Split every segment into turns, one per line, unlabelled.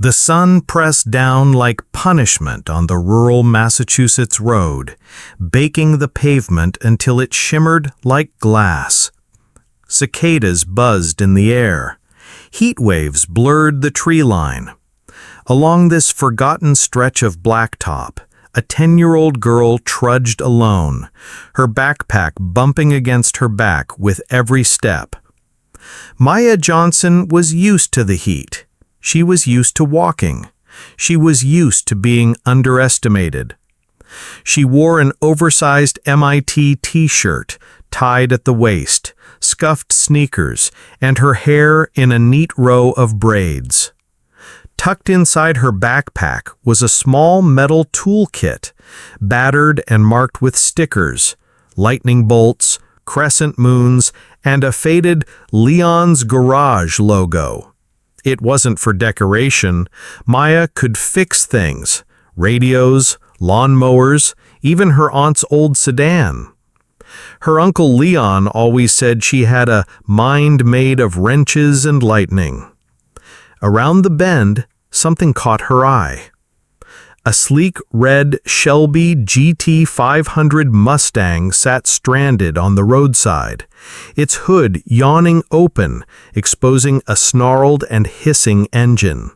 The sun pressed down like punishment on the rural Massachusetts road, baking the pavement until it shimmered like glass. Cicadas buzzed in the air. Heat waves blurred the tree line. Along this forgotten stretch of blacktop, a 10-year-old girl trudged alone, her backpack bumping against her back with every step. Maya Johnson was used to the heat. She was used to walking. She was used to being underestimated. She wore an oversized MIT t-shirt tied at the waist, scuffed sneakers, and her hair in a neat row of braids. Tucked inside her backpack was a small metal toolkit, battered and marked with stickers, lightning bolts, crescent moons, and a faded Leon's Garage logo. It wasn't for decoration. Maya could fix things: radios, lawnmowers, even her aunt's old sedan. Her Uncle Leon always said she had a mind made of wrenches and lightning. Around the bend, something caught her eye. A sleek red Shelby GT 500 Mustang sat stranded on the roadside, its hood yawning open, exposing a snarled and hissing engine.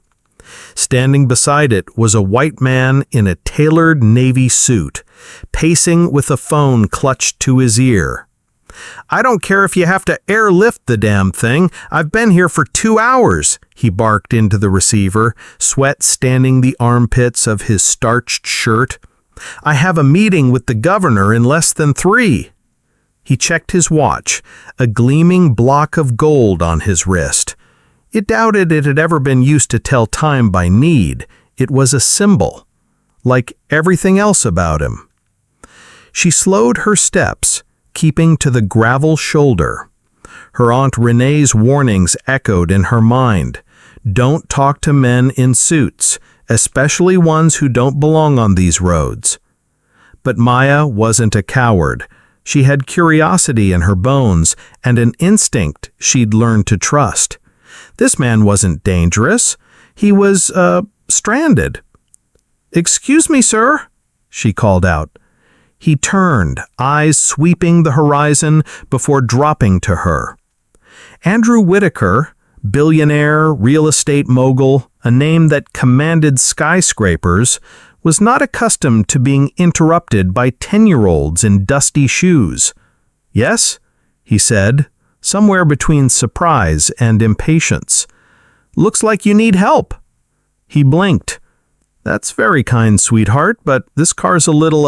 Standing beside it was a white man in a tailored navy suit, pacing with a phone clutched to his ear. "I don't care if you have to airlift the damn thing. I've been here for 2 hours," he barked into the receiver, sweat standing the armpits of his starched shirt. "I have a meeting with the governor in less than 3. He checked his watch, a gleaming block of gold on his wrist. It doubted it had ever been used to tell time by need. It was a symbol, like everything else about him. She slowed her steps, keeping to the gravel shoulder. Her Aunt Renee's warnings echoed in her mind. Don't talk to men in suits, especially ones who don't belong on these roads. But Maya wasn't a coward. She had curiosity in her bones and an instinct she'd learned to trust. This man wasn't dangerous. He was, stranded. "Excuse me, sir," she called out. He turned, eyes sweeping the horizon before dropping to her. Andrew Whitaker, billionaire, real estate mogul, a name that commanded skyscrapers, was not accustomed to being interrupted by 10-year-olds in dusty shoes. "Yes?" he said, somewhere between surprise and impatience. "Looks like you need help." He blinked. "That's very kind, sweetheart, but this car's a little,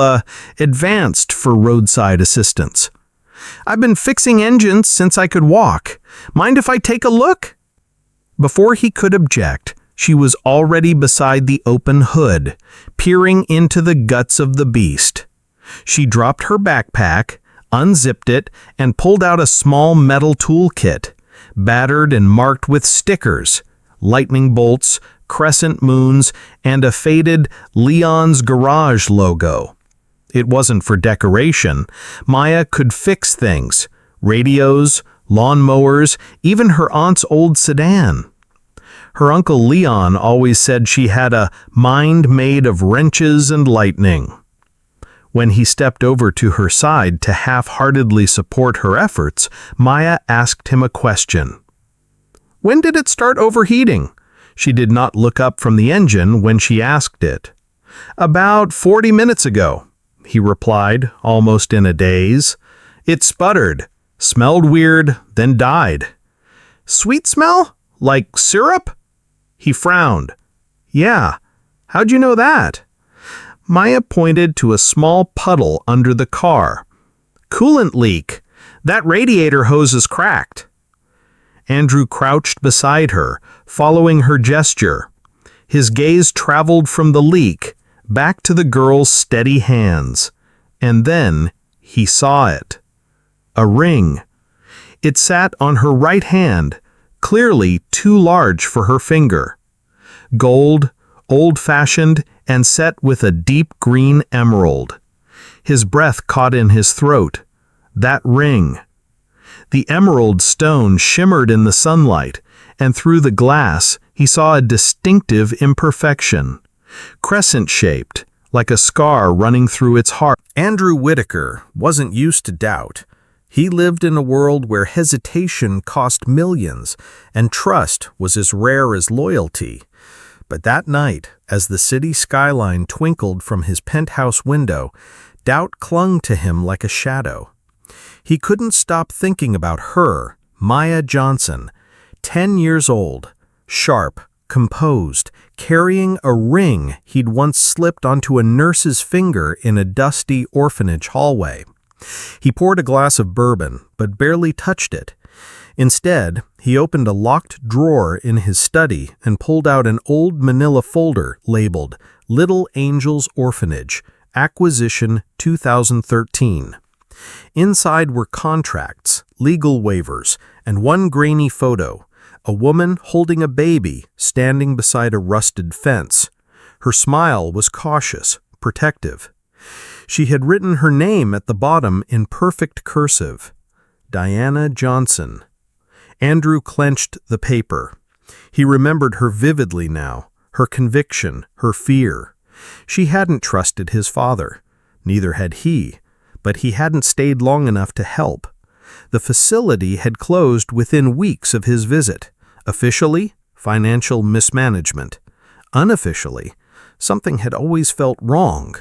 advanced for roadside assistance. I've been fixing engines since I could walk. Mind if I take a look?" Before he could object, she was already beside the open hood, peering into the guts of the beast. She dropped her backpack, unzipped it, and pulled out a small metal toolkit, battered and marked with stickers, lightning bolts, crescent moons, and a faded Leon's Garage logo. It wasn't for decoration. Maya could fix things: radios, lawnmowers, even her aunt's old sedan. Her Uncle Leon always said she had a mind made of wrenches and lightning. When he stepped over to her side to half-heartedly support her efforts, Maya asked him a question. "When did it start overheating?" She did not look up from the engine when she asked it. "About 40 minutes ago," he replied, almost in a daze. "It sputtered, smelled weird, then died." "Sweet smell? Like syrup?" He frowned. "Yeah. How'd you know that?" Maya pointed to a small puddle under the car. "Coolant leak. That radiator hose is cracked." Andrew crouched beside her, following her gesture. His gaze traveled from the leak back to the girl's steady hands. And then he saw it. A ring. It sat on her right hand, clearly too large for her finger. Gold, old-fashioned, and set with a deep green emerald. His breath caught in his throat. That ring. The emerald stone shimmered in the sunlight, and through the glass he saw a distinctive imperfection, crescent-shaped, like a scar running through its heart. Andrew Whitaker wasn't used to doubt. He lived in a world where hesitation cost millions, and trust was as rare as loyalty. But that night, as the city skyline twinkled from his penthouse window, doubt clung to him like a shadow. He couldn't stop thinking about her, Maya Johnson, 10 years old, sharp, composed, carrying a ring he'd once slipped onto a nurse's finger in a dusty orphanage hallway. He poured a glass of bourbon, but barely touched it. Instead, he opened a locked drawer in his study and pulled out an old manila folder labeled Little Angels Orphanage, Acquisition 2013. Inside were contracts, legal waivers, and one grainy photo, a woman holding a baby standing beside a rusted fence. Her smile was cautious, protective. She had written her name at the bottom in perfect cursive, Diana Johnson. Andrew clenched the paper. He remembered her vividly now, her conviction, her fear. She hadn't trusted his father. Neither had he, but he hadn't stayed long enough to help. The facility had closed within weeks of his visit. Officially, financial mismanagement. Unofficially, something had always felt wrong.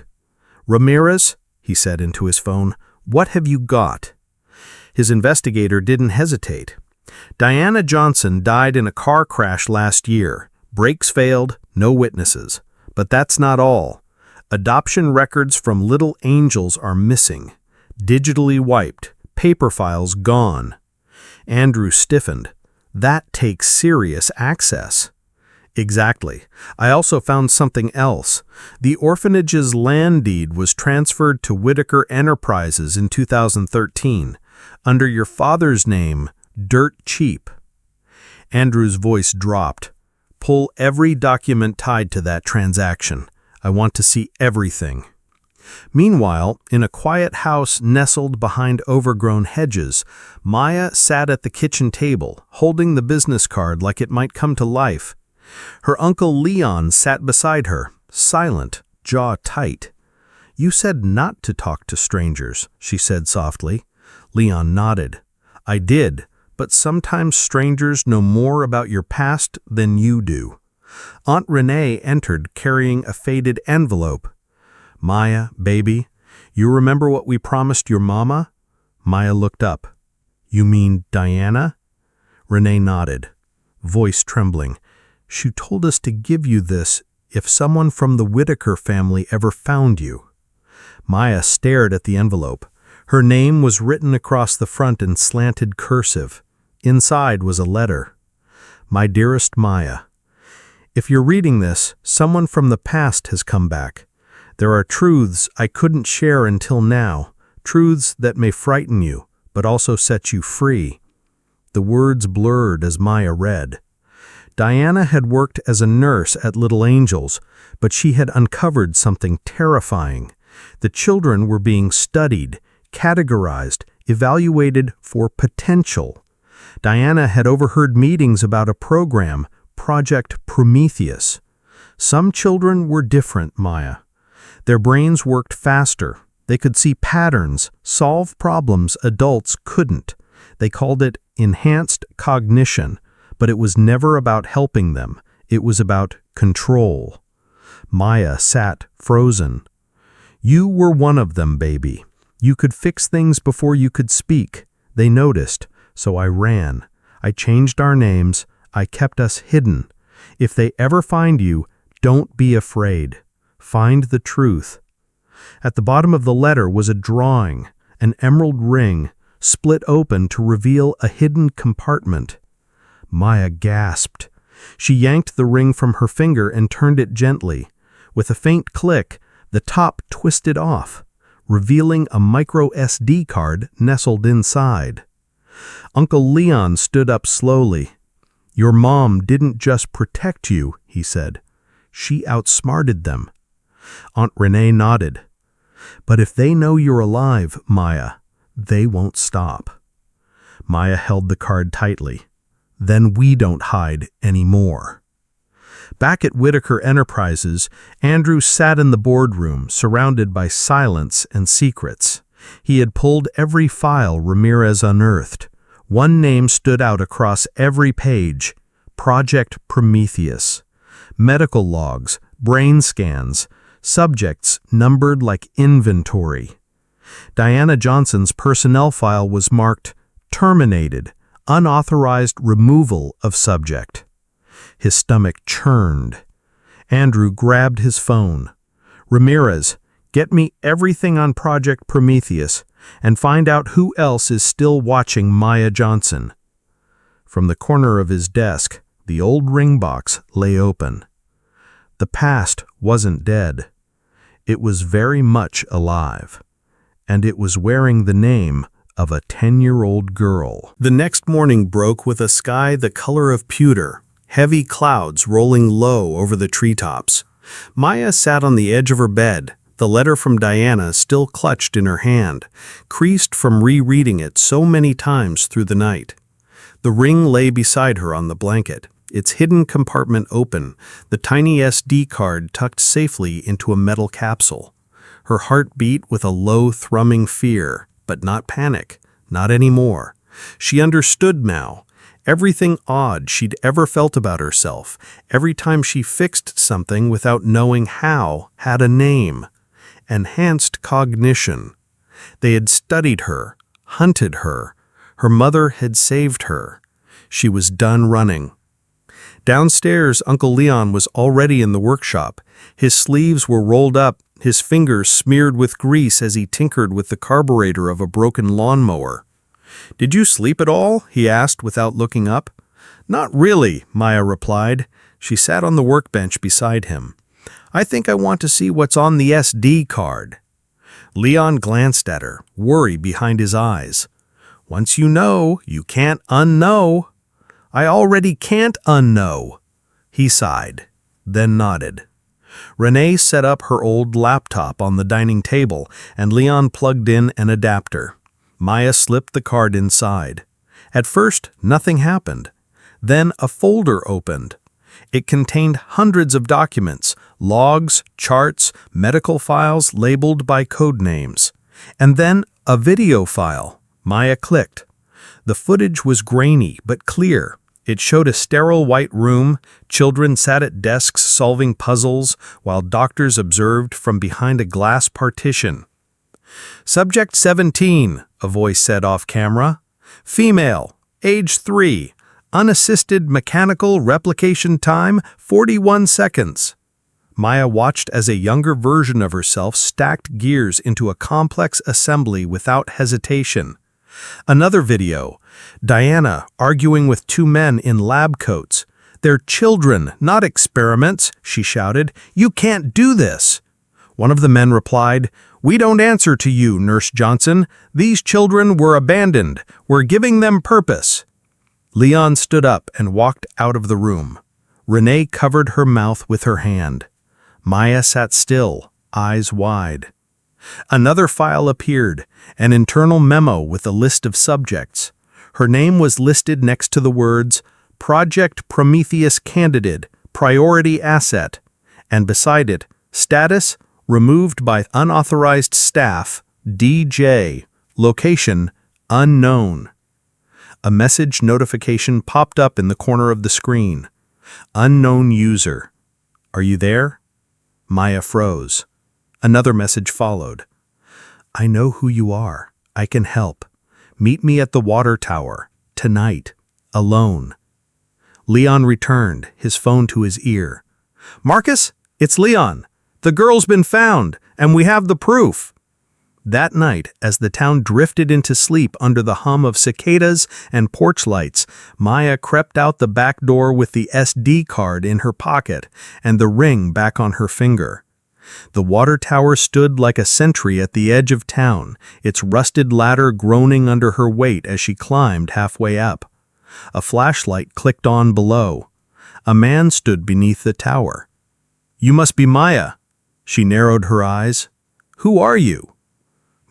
"Ramirez," he said into his phone, "what have you got?" His investigator didn't hesitate. Diana Johnson died in a car crash last year. Brakes failed, no witnesses. But that's not all. Adoption records from Little Angels are missing. Digitally wiped, paper files gone. Andrew stiffened. That takes serious access. Exactly. I also found something else. The orphanage's land deed was transferred to Whitaker Enterprises in 2013, under your father's name, Dirt Cheap. Andrew's voice dropped. Pull every document tied to that transaction. I want to see everything. Meanwhile, in a quiet house nestled behind overgrown hedges, Maya sat at the kitchen table, holding the business card like it might come to life. Her uncle Leon sat beside her, silent, jaw tight. "You said not to talk to strangers," she said softly. Leon nodded. "I did, but sometimes strangers know more about your past than you do." Aunt Renee entered carrying a faded envelope. "Maya, baby, you remember what we promised your mama?" Maya looked up. "You mean Diana?" Renee nodded, voice trembling. "She told us to give you this if someone from the Whitaker family ever found you." Maya stared at the envelope. Her name was written across the front in slanted cursive. Inside was a letter. "My dearest Maya, if you're reading this, someone from the past has come back. There are truths I couldn't share until now, truths that may frighten you, but also set you free." The words blurred as Maya read. Diana had worked as a nurse at Little Angels, but she had uncovered something terrifying. The children were being studied, categorized, evaluated for potential. Diana had overheard meetings about a program, Project Prometheus. Some children were different, Maya. Their brains worked faster. They could see patterns, solve problems adults couldn't. They called it enhanced cognition, but it was never about helping them. It was about control. Maya sat frozen. "You were one of them, baby. You could fix things before you could speak. They noticed, so I ran. I changed our names. I kept us hidden. If they ever find you, don't be afraid. Find the truth." At the bottom of the letter was a drawing, an emerald ring, split open to reveal a hidden compartment. Maya gasped. She yanked the ring from her finger and turned it gently. With a faint click, the top twisted off, revealing a micro SD card nestled inside. Uncle Leon stood up slowly. "Your mom didn't just protect you," he said. "She outsmarted them." Aunt Renee nodded. "But if they know you're alive, Maya, they won't stop." Maya held the card tightly. then we don't hide anymore. Back at Whitaker Enterprises, Andrew sat in the boardroom, surrounded by silence and secrets. He had pulled every file Ramirez unearthed. One name stood out across every page: Project Prometheus. Medical logs, brain scans, subjects numbered like inventory. Diana Johnson's personnel file was marked terminated, unauthorized removal of subject. His stomach churned. Andrew grabbed his phone. Ramirez, get me everything on Project Prometheus and find out who else is still watching Maya Johnson. From the corner of his desk, the old ring box lay open. The past wasn't dead. It was very much alive. And it was wearing the name of a 10-year-old girl. The next morning broke with a sky the color of pewter, heavy clouds rolling low over the treetops. Maya sat on the edge of her bed, the letter from Diana still clutched in her hand, creased from rereading it so many times through the night. The ring lay beside her on the blanket, its hidden compartment open, the tiny SD card tucked safely into a metal capsule. Her heart beat with a low thrumming fear, but not panic, not anymore. She understood now. Everything odd she'd ever felt about herself, every time she fixed something without knowing how, had a name. Enhanced cognition. They had studied her, hunted her. Her mother had saved her. She was done running. Downstairs, Uncle Leon was already in the workshop. His sleeves were rolled up, his fingers smeared with grease as he tinkered with the carburetor of a broken lawnmower. "Did you sleep at all?" he asked without looking up. "Not really," Maya replied. She sat on the workbench beside him. "I think I want to see what's on the SD card." Leon glanced at her, worry behind his eyes. "Once you know, you can't unknow." "I already can't unknow." He sighed, then nodded. Renee set up her old laptop on the dining table, and Leon plugged in an adapter. Maya slipped the card inside. At first, nothing happened. Then a folder opened. It contained hundreds of documents, logs, charts, medical files labeled by code names. And then a video file. Maya clicked. The footage was grainy but clear. It showed a sterile white room, children sat at desks solving puzzles, while doctors observed from behind a glass partition. "Subject 17, a voice said off camera. "Female, age 3, unassisted mechanical replication time 41 seconds. Maya watched as a younger version of herself stacked gears into a complex assembly without hesitation. Another video, Diana arguing with 2 men in lab coats. "They're children, not experiments," she shouted. "You can't do this." One of the men replied, "We don't answer to you, Nurse Johnson. These children were abandoned. We're giving them purpose." Leon stood up and walked out of the room. Renee covered her mouth with her hand. Maya sat still, eyes wide. Another file appeared, an internal memo with a list of subjects. Her name was listed next to the words, "Project Prometheus Candidate, Priority Asset," and beside it, status, removed by unauthorized staff, DJ, location, unknown. A message notification popped up in the corner of the screen. Unknown user. "Are you there?" Maya froze. Another message followed. "I know who you are. I can help. Meet me at the water tower, tonight, alone." Leon returned, his phone to his ear. "Marcus, it's Leon. The girl's been found, and we have the proof." That night, as the town drifted into sleep under the hum of cicadas and porch lights, Maya crept out the back door with the SD card in her pocket and the ring back on her finger. The water tower stood like a sentry at the edge of town, its rusted ladder groaning under her weight as she climbed halfway up. A flashlight clicked on below. A man stood beneath the tower. "You must be Maya." She narrowed her eyes. "Who are you?"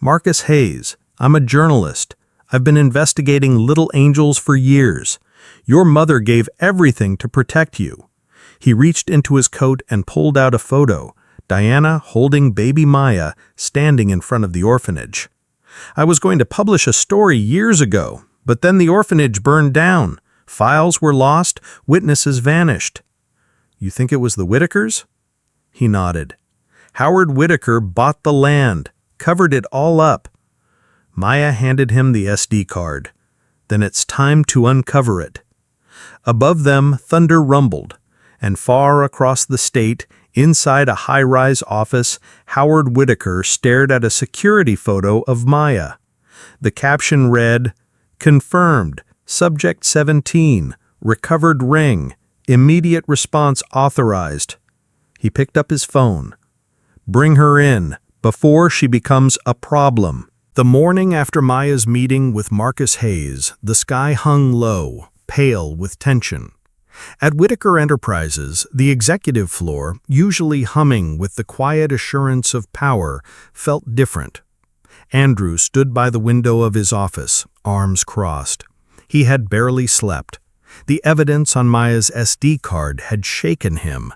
"Marcus Hayes. I'm a journalist. I've been investigating little angels for years. Your mother gave everything to protect you." He reached into his coat and pulled out a photo, Diana holding baby Maya standing in front of the orphanage. "I was going to publish a story years ago, but then the orphanage burned down. Files were lost, witnesses vanished." "You think it was the Whitakers?" He nodded. "Howard Whitaker bought the land, covered it all up." Maya handed him the SD card. "Then it's time to uncover it." Above them, thunder rumbled, and far across the state, inside a high-rise office, Howard Whitaker stared at a security photo of Maya. The caption read, "Confirmed, Subject 17, recovered ring, immediate response authorized." He picked up his phone. "Bring her in, before she becomes a problem." The morning after Maya's meeting with Marcus Hayes, the sky hung low, pale with tension. At Whitaker Enterprises, the executive floor, usually humming with the quiet assurance of power, felt different. Andrew stood by the window of his office, arms crossed. He had barely slept. The evidence on Maya's SD card had shaken him.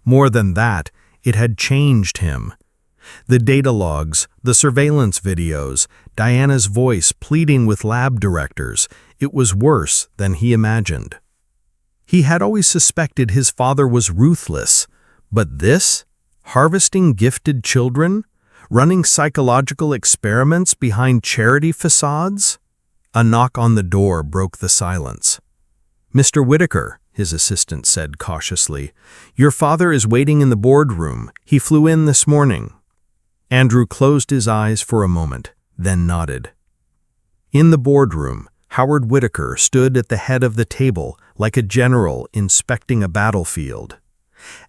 More than that, it had changed him. The data logs, the surveillance videos, Diana's voice pleading with lab directors, it was worse than he imagined. He had always suspected his father was ruthless, but this? Harvesting gifted children? Running psychological experiments behind charity facades? A knock on the door broke the silence. "Mr. Whitaker," his assistant said cautiously, "your father is waiting in the boardroom. He flew in this morning." Andrew closed his eyes for a moment, then nodded. In the boardroom, Howard Whitaker stood at the head of the table like a general inspecting a battlefield.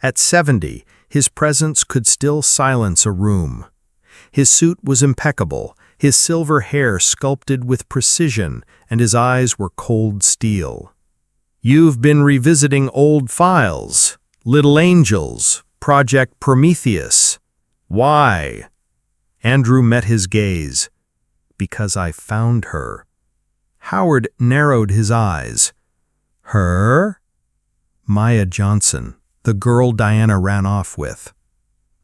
At 70, his presence could still silence a room. His suit was impeccable, his silver hair sculpted with precision, and his eyes were cold steel. "You've been revisiting old files, Little Angels, Project Prometheus. Why?" Andrew met his gaze. "Because I found her." Howard narrowed his eyes. "Her?" "Maya Johnson, the girl Diana ran off with."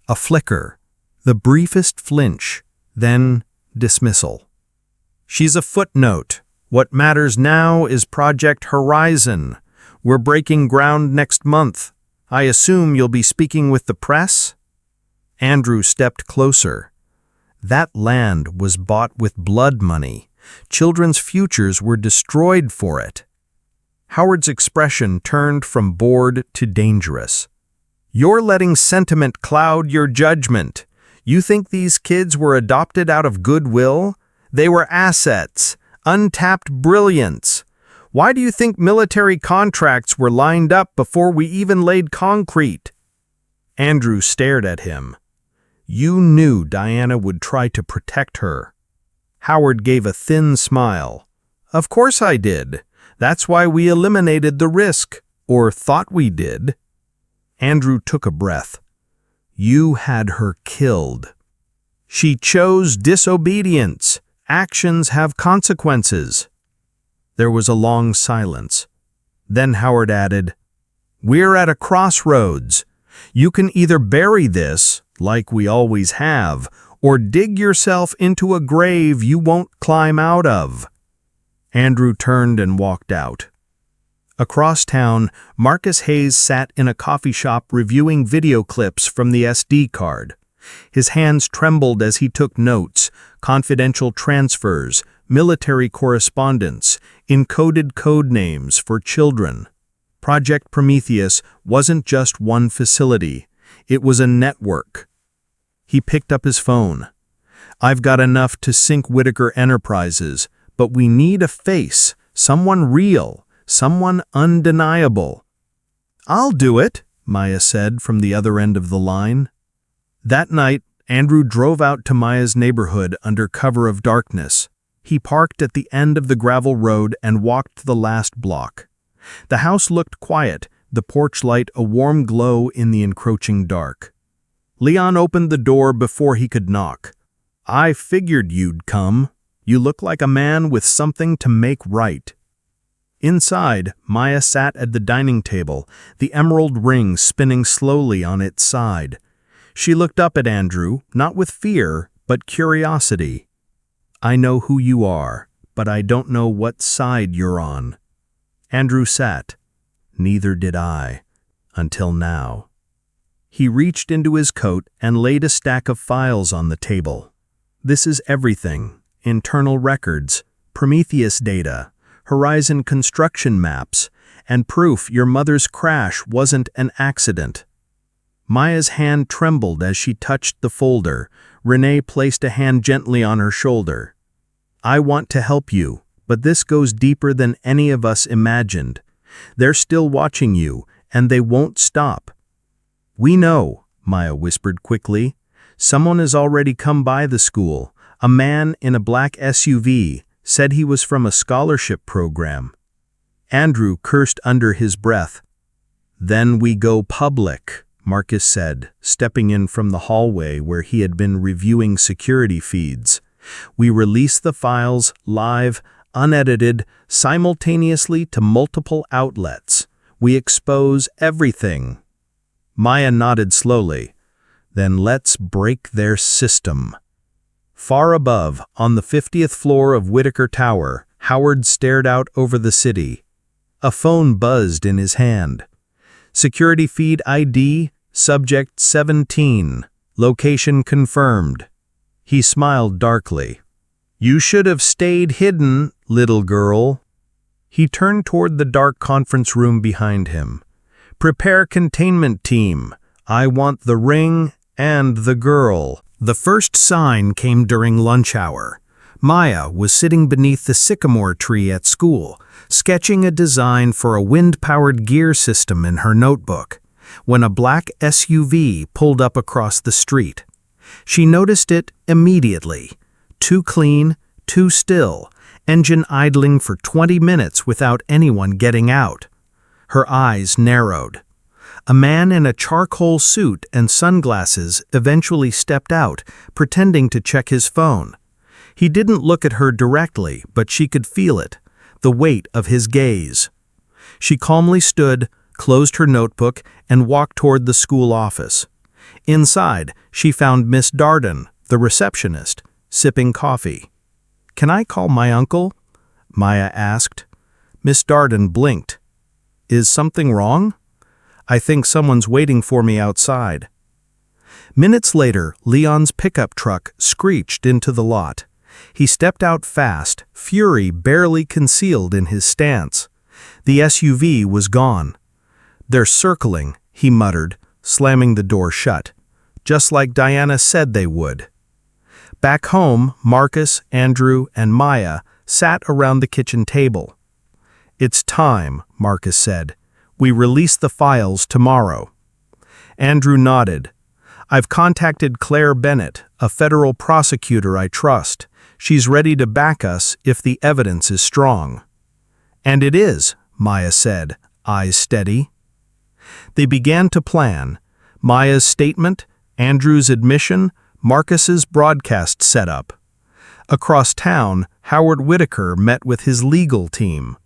A flicker, the briefest flinch, then dismissal. "She's a footnote. What matters now is Project Horizon. We're breaking ground next month. I assume you'll be speaking with the press?" Andrew stepped closer. That land was bought with blood money. Children's futures were destroyed for it. Howard's expression turned from bored to dangerous. "You're letting sentiment cloud your judgment. You think these kids were adopted out of goodwill? They were assets, untapped brilliance. Why do you think military contracts were lined up before we even laid concrete?" Andrew stared at him. "You knew Diana would try to protect her." Howard gave a thin smile. "Of course I did. That's why we eliminated the risk, or thought we did." Andrew took a breath. "You had her killed." "She chose disobedience. Actions have consequences." There was a long silence. Then Howard added, "We're at a crossroads. You can either bury this, like we always have, or dig yourself into a grave you won't climb out of." Andrew turned and walked out. Across town, Marcus Hayes sat in a coffee shop reviewing video clips from the SD card. His hands trembled as he took notes, confidential transfers, military correspondence, encoded code names for children. Project Prometheus wasn't just one facility. It was a network. He picked up his phone. "I've got enough to sink Whitaker Enterprises, but we need a face, someone real, someone undeniable." "I'll do it," Maya said from the other end of the line. That night, Andrew drove out to Maya's neighborhood under cover of darkness. He parked at the end of the gravel road and walked the last block. The house looked quiet, the porch light a warm glow in the encroaching dark. Leon opened the door before he could knock. "I figured you'd come. You look like a man with something to make right." Inside, Maya sat at the dining table, the emerald ring spinning slowly on its side. She looked up at Andrew, not with fear, but curiosity. "I know who you are, but I don't know what side you're on." Andrew sat. "Neither did I, until now." He reached into his coat and laid a stack of files on the table. "This is everything: internal records, Prometheus data, Horizon construction maps, and proof your mother's crash wasn't an accident." Maya's hand trembled as she touched the folder. Renee placed a hand gently on her shoulder. "I want to help you, but this goes deeper than any of us imagined. They're still watching you, and they won't stop." "We know," Maya whispered quickly. "Someone has already come by the school. A man in a black SUV said he was from a scholarship program." Andrew cursed under his breath. "Then we go public," Marcus said, stepping in from the hallway where he had been reviewing security feeds. "We release the files live, unedited, simultaneously to multiple outlets. We expose everything." Maya nodded slowly. "Then let's break their system." Far above, on the 50th floor of Whitaker Tower, Howard stared out over the city. A phone buzzed in his hand. "Security feed ID, subject 17, location confirmed." He smiled darkly. "You should have stayed hidden, little girl." He turned toward the dark conference room behind him. "Prepare containment team. I want the ring and the girl." The first sign came during lunch hour. Maya was sitting beneath the sycamore tree at school, sketching a design for a wind-powered gear system in her notebook, when a black SUV pulled up across the street. She noticed it immediately. Too clean, too still, engine idling for 20 minutes without anyone getting out. Her eyes narrowed. A man in a charcoal suit and sunglasses eventually stepped out, pretending to check his phone. He didn't look at her directly, but she could feel it, the weight of his gaze. She calmly stood, closed her notebook, and walked toward the school office. Inside, she found Miss Darden, the receptionist, sipping coffee. "Can I call my uncle?" Maya asked. Miss Darden blinked. "Is something wrong?" "I think someone's waiting for me outside." Minutes later, Leon's pickup truck screeched into the lot. He stepped out fast, fury barely concealed in his stance. The SUV was gone. "They're circling," he muttered, slamming the door shut. "Just like Diana said they would." Back home, Marcus, Andrew, and Maya sat around the kitchen table. "It's time," Marcus said. "We release the files tomorrow." Andrew nodded. "I've contacted Claire Bennett, a federal prosecutor I trust. She's ready to back us if the evidence is strong." "And it is," Maya said, eyes steady. They began to plan. Maya's statement, Andrew's admission, Marcus's broadcast setup. Across town, Howard Whitaker met with his legal team.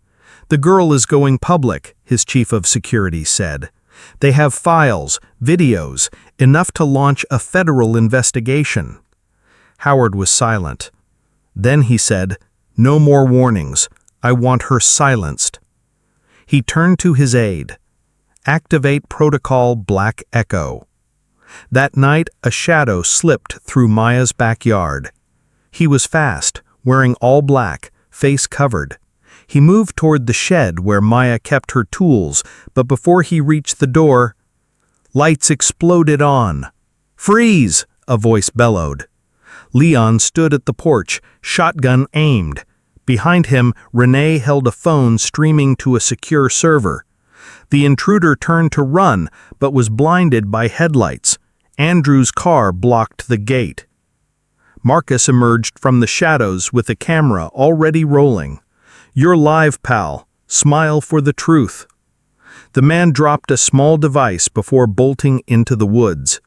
"The girl is going public," his chief of security said. "They have files, videos, enough to launch a federal investigation." Howard was silent. Then he said, "No more warnings. I want her silenced." He turned to his aide. "Activate Protocol Black Echo." That night, a shadow slipped through Maya's backyard. He was fast, wearing all black, face covered. He moved toward the shed where Maya kept her tools, but before he reached the door, lights exploded on. "Freeze!" a voice bellowed. Leon stood at the porch, shotgun aimed. Behind him, Renee held a phone streaming to a secure server. The intruder turned to run, but was blinded by headlights. Andrew's car blocked the gate. Marcus emerged from the shadows with the camera already rolling. "You're live, pal. Smile for the truth." The man dropped a small device before bolting into the woods.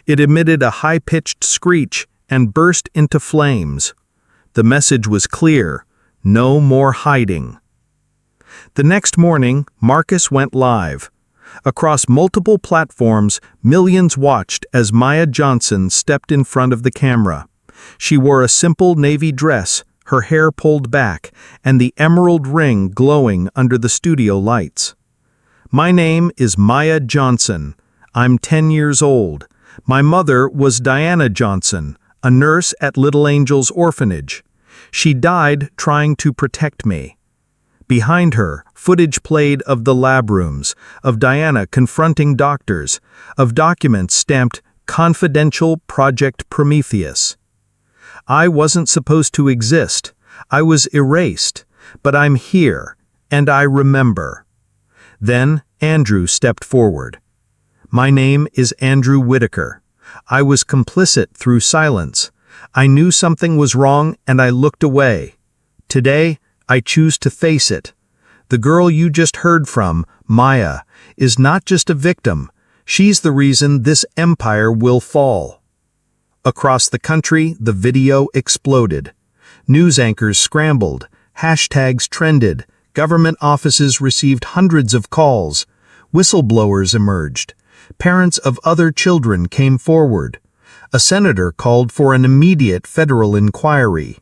It emitted a high-pitched screech and burst into flames. The message was clear: no more hiding. The next morning, Marcus went live. Across multiple platforms, millions watched as Maya Johnson stepped in front of the camera. She wore a simple navy dress, her hair pulled back, and the emerald ring glowing under the studio lights. "My name is Maya Johnson. I'm 10 years old. My mother was Diana Johnson, a nurse at Little Angels Orphanage. She died trying to protect me." Behind her, footage played of the lab rooms, of Diana confronting doctors, of documents stamped "Confidential Project Prometheus." "I wasn't supposed to exist. I was erased. But I'm here, and I remember." Then Andrew stepped forward. "My name is Andrew Whitaker. I was complicit through silence. I knew something was wrong and I looked away. Today, I choose to face it. The girl you just heard from, Maya, is not just a victim. She's the reason this empire will fall." Across the country, the video exploded. News anchors scrambled, hashtags trended, government offices received hundreds of calls. Whistleblowers emerged. Parents of other children came forward. A senator called for an immediate federal inquiry.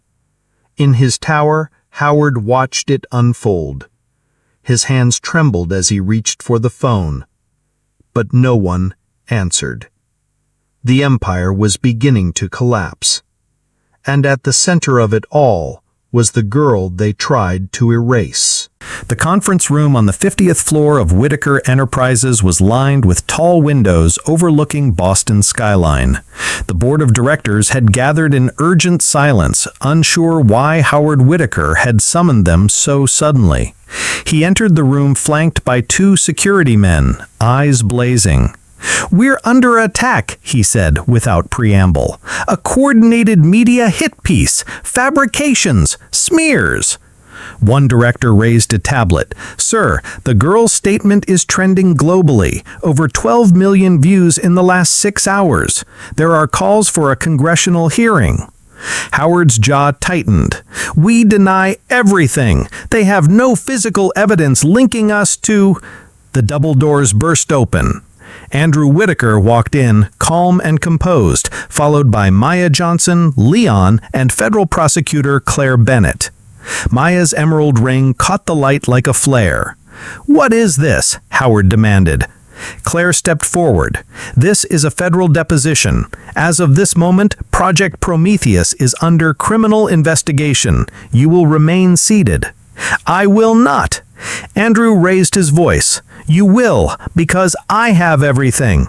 In his tower, Howard watched it unfold. His hands trembled as he reached for the phone. But no one answered. The empire was beginning to collapse. And at the center of it all was the girl they tried to erase. The conference room on the 50th floor of Whitaker Enterprises was lined with tall windows overlooking Boston's skyline. The board of directors had gathered in urgent silence, unsure why Howard Whitaker had summoned them so suddenly. He entered the room flanked by 2 security men, eyes blazing. "We're under attack," he said without preamble. "A coordinated media hit piece, fabrications, smears." One director raised a tablet. "Sir, the girl's statement is trending globally. Over 12 million views in the last 6 hours. There are calls for a congressional hearing." Howard's jaw tightened. "We deny everything. They have no physical evidence linking us to—" The double doors burst open. Andrew Whitaker walked in, calm and composed, followed by Maya Johnson, Leon, and federal prosecutor Claire Bennett. Maya's emerald ring caught the light like a flare. "What is this?" Howard demanded. Claire stepped forward. "This is a federal deposition. As of this moment, Project Prometheus is under criminal investigation. You will remain seated." "I will not." Andrew raised his voice. "You will, because I have everything."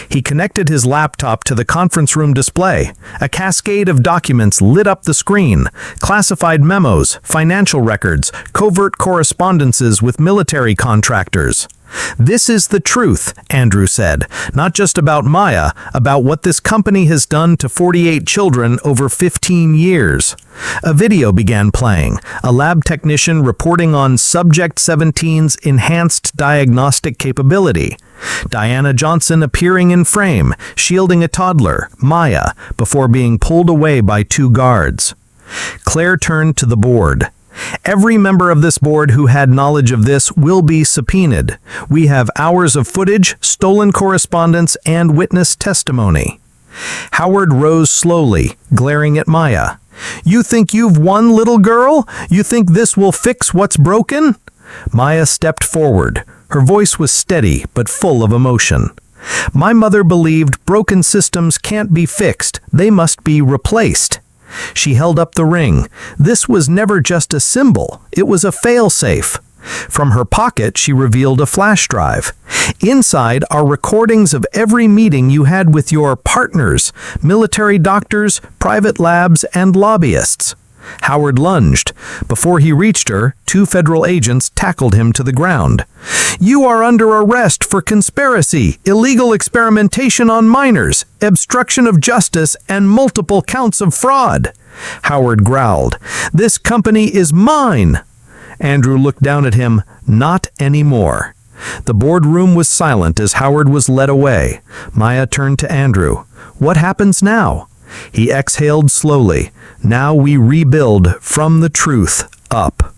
He connected his laptop to the conference room display. A cascade of documents lit up the screen. Classified memos, financial records, covert correspondences with military contractors. "This is the truth," Andrew said, "not just about Maya, about what this company has done to 48 children over 15 years. A video began playing, a lab technician reporting on Subject 17's enhanced diagnostic capability. Diana Johnson appearing in frame, shielding a toddler, Maya, before being pulled away by 2 guards. Claire turned to the board. "Every member of this board who had knowledge of this will be subpoenaed. We have hours of footage, stolen correspondence, and witness testimony." Howard rose slowly, glaring at Maya. "You think you've won, little girl? You think this will fix what's broken?" Maya stepped forward. Her voice was steady but full of emotion. "My mother believed broken systems can't be fixed. They must be replaced." She held up the ring. This was never just a symbol. It was a failsafe. From her pocket, she revealed a flash drive. "Inside are recordings of every meeting you had with your partners, military doctors, private labs, and lobbyists." Howard lunged. Before he reached her, 2 federal agents tackled him to the ground. "You are under arrest for conspiracy, illegal experimentation on minors, obstruction of justice, and multiple counts of fraud." Howard growled. "This company is mine." Andrew looked down at him. "Not anymore." The boardroom was silent as Howard was led away. Maya turned to Andrew. "What happens now?" He exhaled slowly. "Now we rebuild from the truth up."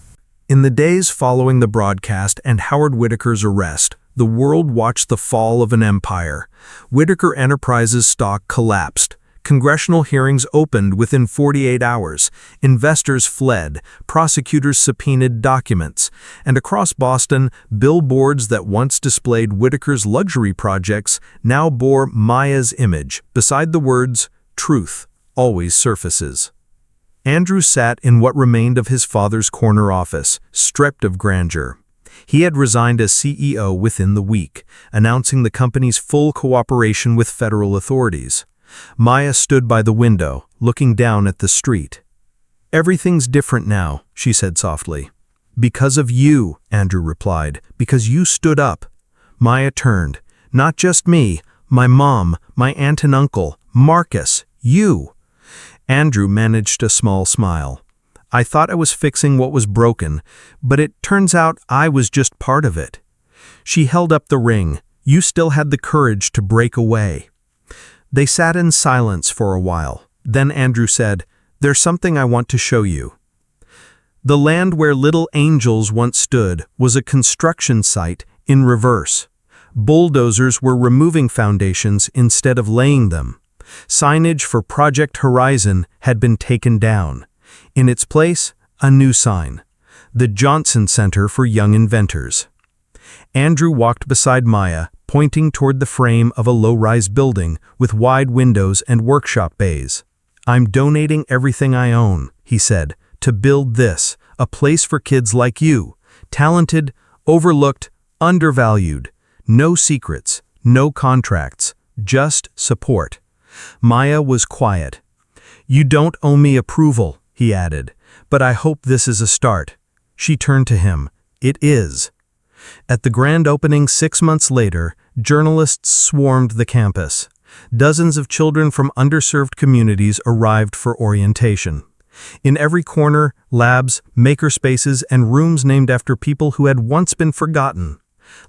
In the days following the broadcast and Howard Whitaker's arrest, the world watched the fall of an empire. Whitaker Enterprises stock collapsed. Congressional hearings opened within 48 hours. Investors fled. Prosecutors subpoenaed documents. And across Boston, billboards that once displayed Whitaker's luxury projects now bore Maya's image. Beside the words, "Truth always surfaces." Andrew sat in what remained of his father's corner office, stripped of grandeur. He had resigned as CEO within the week, announcing the company's full cooperation with federal authorities. Maya stood by the window, looking down at the street. "Everything's different now," she said softly. "Because of you," Andrew replied, "because you stood up." Maya turned. "Not just me, my mom, my aunt and uncle, Marcus, you." Andrew managed a small smile. "I thought I was fixing what was broken, but it turns out I was just part of it." She held up the ring. "You still had the courage to break away." They sat in silence for a while. Then Andrew said, "There's something I want to show you." The land where Little Angels once stood was a construction site in reverse. Bulldozers were removing foundations instead of laying them. Signage for Project Horizon had been taken down. In its place, a new sign, the Johnson Center for Young Inventors. Andrew walked beside Maya, pointing toward the frame of a low-rise building with wide windows and workshop bays. "I'm donating everything I own," he said, "to build this, a place for kids like you, talented, overlooked, undervalued. No secrets, no contracts, just support." Maya was quiet. "You don't owe me approval," he added, "but I hope this is a start." She turned to him. "It is." At the grand opening 6 months later, journalists swarmed the campus. Dozens of children from underserved communities arrived for orientation. In every corner, labs, makerspaces, and rooms named after people who had once been forgotten.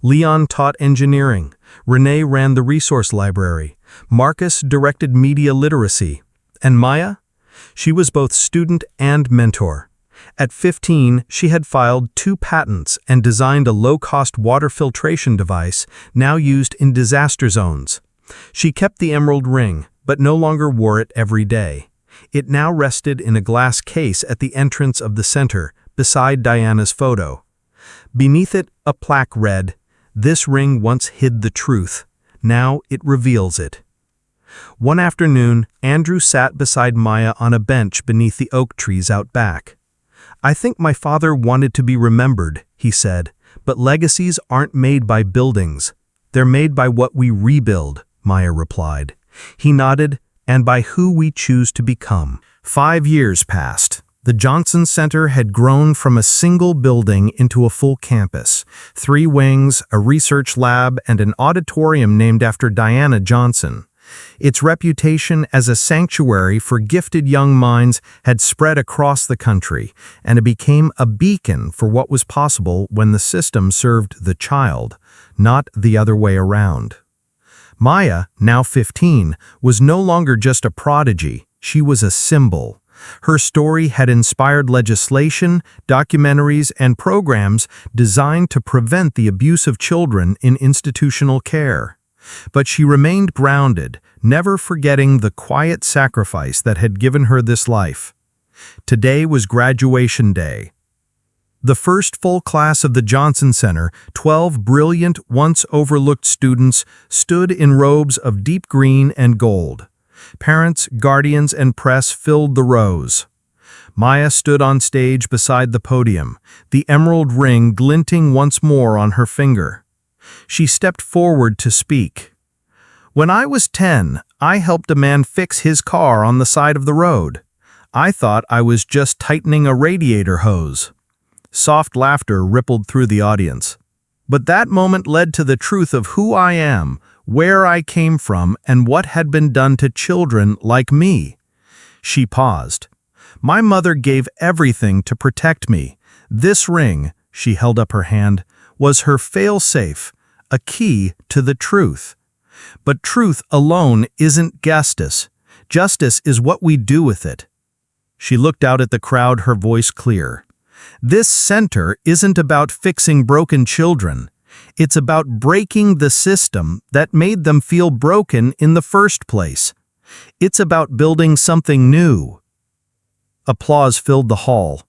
Leon taught engineering. Renee ran the resource library. Marcus directed media literacy. And Maya? She was both student and mentor. At 15, she had filed 2 patents and designed a low-cost water filtration device now used in disaster zones. She kept the emerald ring, but no longer wore it every day. It now rested in a glass case at the entrance of the center, beside Diana's photo. Beneath it, a plaque read, "This ring once hid the truth. Now it reveals it." One afternoon, Andrew sat beside Maya on a bench beneath the oak trees out back. "I think my father wanted to be remembered," he said, "but legacies aren't made by buildings. They're made by what we rebuild," Maya replied. He nodded, "and by who we choose to become." 5 years passed. The Johnson Center had grown from a single building into a full campus, 3 wings, a research lab, and an auditorium named after Diana Johnson. Its reputation as a sanctuary for gifted young minds had spread across the country, and it became a beacon for what was possible when the system served the child, not the other way around. Maya, now 15, was no longer just a prodigy, she was a symbol. Her story had inspired legislation, documentaries, and programs designed to prevent the abuse of children in institutional care. But she remained grounded, never forgetting the quiet sacrifice that had given her this life. Today was graduation day. The first full class of the Johnson Center, 12 brilliant, once overlooked students, stood in robes of deep green and gold. Parents, guardians, and press filled the rows. Maya stood on stage beside the podium, the emerald ring glinting once more on her finger. She stepped forward to speak. "When I was 10, I helped a man fix his car on the side of the road. I thought I was just tightening a radiator hose." Soft laughter rippled through the audience. "But that moment led to the truth of who I am, where I came from, and what had been done to children like me." She paused. "My mother gave everything to protect me. This ring," she held up her hand, "was her fail-safe, a key to the truth. But truth alone isn't justice. Justice is what we do with it." She looked out at the crowd, her voice clear. This center isn't about fixing broken children. It's about breaking the system that made them feel broken in the first place. It's about building something new. Applause filled the hall.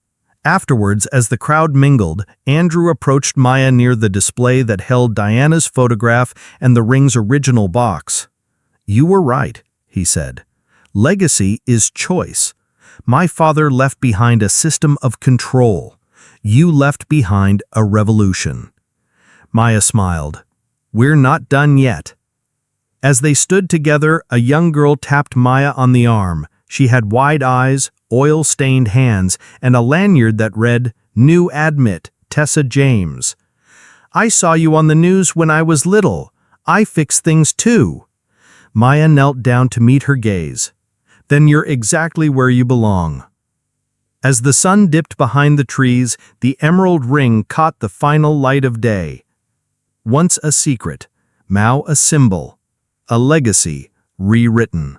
Afterwards, as the crowd mingled, Andrew approached Maya near the display that held Diana's photograph and the ring's original box. "You were right," he said. "Legacy is choice. My father left behind a system of control. You left behind a revolution." Maya smiled. "We're not done yet." As they stood together, a young girl tapped Maya on the arm. She had wide eyes, oil-stained hands, and a lanyard that read, "New Admit, Tessa James." "I saw you on the news when I was little. I fix things too." Maya knelt down to meet her gaze. "Then you're exactly where you belong." As the sun dipped behind the trees, the emerald ring caught the final light of day. Once a secret, now a symbol, a legacy rewritten.